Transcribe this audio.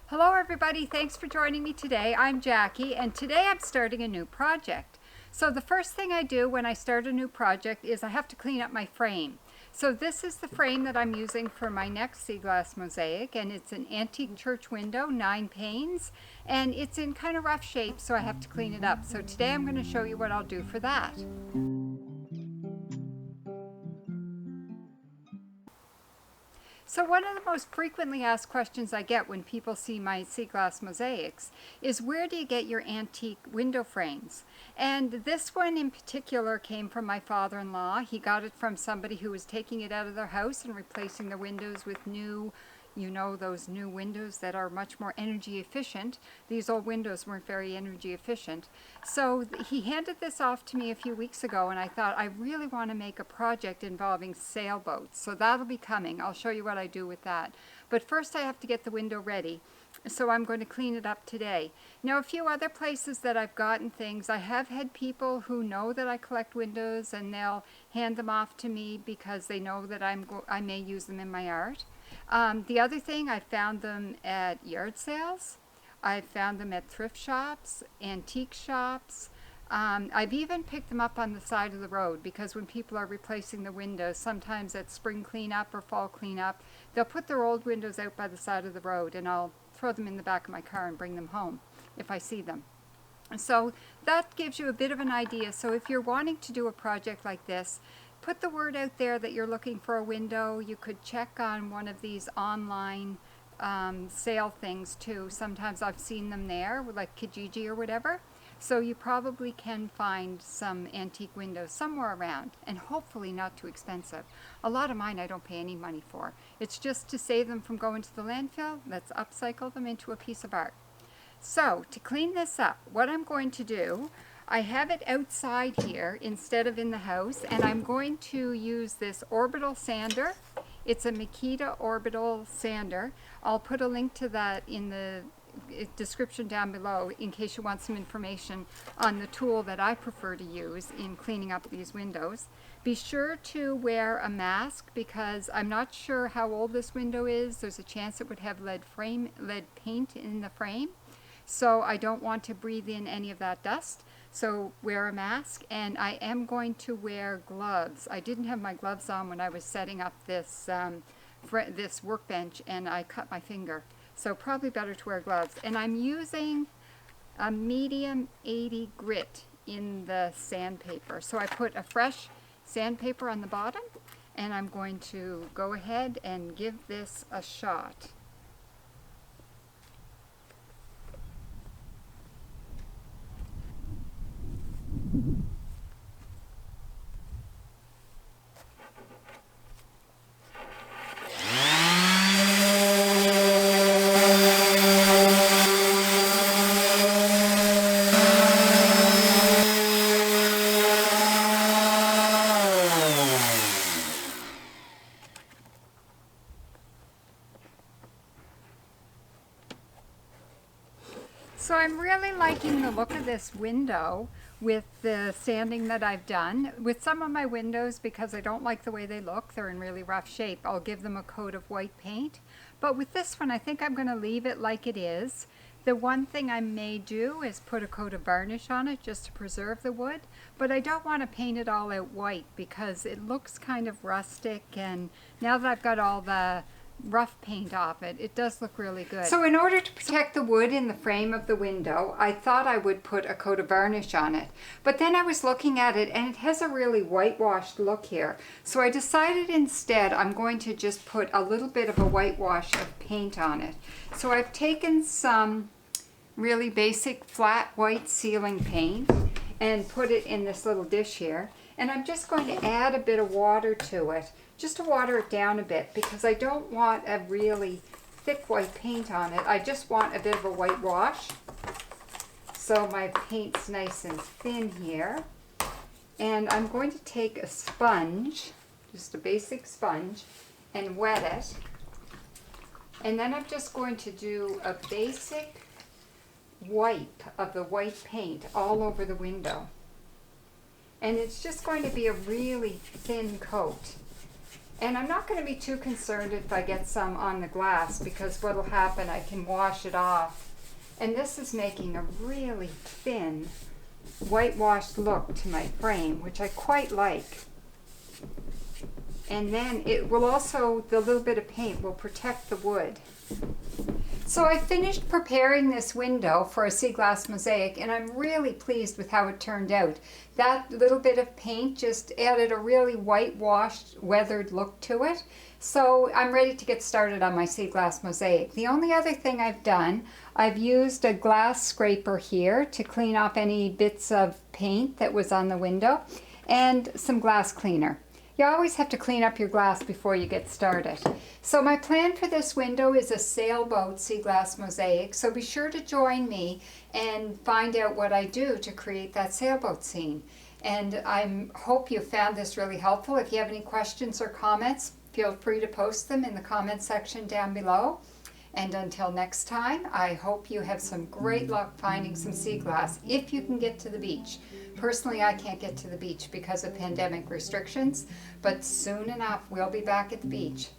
Hello everybody, thanks for joining me today. I'm Jackie and today I'm starting a new project. So the first thing I do when I start a new project is I have to clean up my frame. So this is the frame that I'm using for my next sea glass mosaic, and it's an antique church window, 9 panes, and it's in kind of rough shape, so I have to clean it up. So today I'm going to show you what I'll do for that. So one of the most frequently asked questions I get when people see my sea glass mosaics is, where do you get your antique window frames? And this one in particular came from my father-in-law. He got it from somebody who was taking it out of their house and replacing the windows with new, those new windows that are much more energy efficient. These old windows weren't very energy efficient. So he handed this off to me a few weeks ago, and I thought, I really want to make a project involving sailboats. So that'll be coming. I'll show you what I do with that. But first I have to get the window ready. So I'm going to clean it up today. Now, a few other places that I've gotten things, I have had people who know that I collect windows and they'll hand them off to me because they know that I may use them in my art. The other thing, I found them at yard sales. I've found them at thrift shops, antique shops. I've even picked them up on the side of the road, because when people are replacing the windows, sometimes at spring cleanup or fall cleanup, they'll put their old windows out by the side of the road, and I'll throw them in the back of my car and bring them home if I see them. So that gives you a bit of an idea. So if you're wanting to do a project like this, put the word out there that you're looking for a window. You could check on one of these online sale things too. Sometimes I've seen them there, like Kijiji or whatever. So you probably can find some antique windows somewhere around, and hopefully not too expensive. A lot of mine I don't pay any money for. It's just to save them from going to the landfill. Let's upcycle them into a piece of art. So to clean this up, what I'm going to do, I have it outside here instead of in the house, and I'm going to use this orbital sander. It's a Makita orbital sander. I'll put a link to that in the description down below in case you want some information on the tool that I prefer to use in cleaning up these windows. Be sure to wear a mask, because I'm not sure how old this window is. There's a chance it would have lead paint in the frame. So I don't want to breathe in any of that dust. So wear a mask, and I am going to wear gloves. I didn't have my gloves on when I was setting up this this workbench, and I cut my finger. So probably better to wear gloves. And I'm using a medium 80 grit in the sandpaper. So I put a fresh sandpaper on the bottom, and I'm going to go ahead and give this a shot. So I'm really liking the look of this window with the sanding that I've done. With some of my windows, because I don't like the way they look, they're in really rough shape, I'll give them a coat of white paint. But with this one, I think I'm going to leave it like it is. The one thing I may do is put a coat of varnish on it just to preserve the wood, but I don't want to paint it all out white because it looks kind of rustic, and now that I've got all the rough paint off it, it does look really good. So in order to protect the wood in the frame of the window, I thought I would put a coat of varnish on it. But then I was looking at it, and it has a really whitewashed look here. So I decided instead I'm going to just put a little bit of a whitewash of paint on it. So I've taken some really basic flat white ceiling paint and put it in this little dish here. And I'm just going to add a bit of water to it, just to water it down a bit, because I don't want a really thick white paint on it. I just want a bit of a white wash. So my paint's nice and thin here. And I'm going to take a sponge, just a basic sponge, and wet it. And then I'm just going to do a basic wipe of the white paint all over the window. And it's just going to be a really thin coat. And I'm not going to be too concerned if I get some on the glass, because what will happen, I can wash it off. And this is making a really thin whitewashed look to my frame, which I quite like. And then it will also, the little bit of paint will protect the wood. So I finished preparing this window for a sea glass mosaic, and I'm really pleased with how it turned out. That little bit of paint just added a really whitewashed, weathered look to it. So I'm ready to get started on my sea glass mosaic. The only other thing I've done, I've used a glass scraper here to clean off any bits of paint that was on the window, and some glass cleaner. You always have to clean up your glass before you get started. So my plan for this window is a sailboat sea glass mosaic, so be sure to join me and find out what I do to create that sailboat scene. And I hope you found this really helpful. If you have any questions or comments, feel free to post them in the comment section down below. And until next time, I hope you have some great luck finding some sea glass if you can get to the beach. Personally, I can't get to the beach because of pandemic restrictions, but soon enough we'll be back at the beach.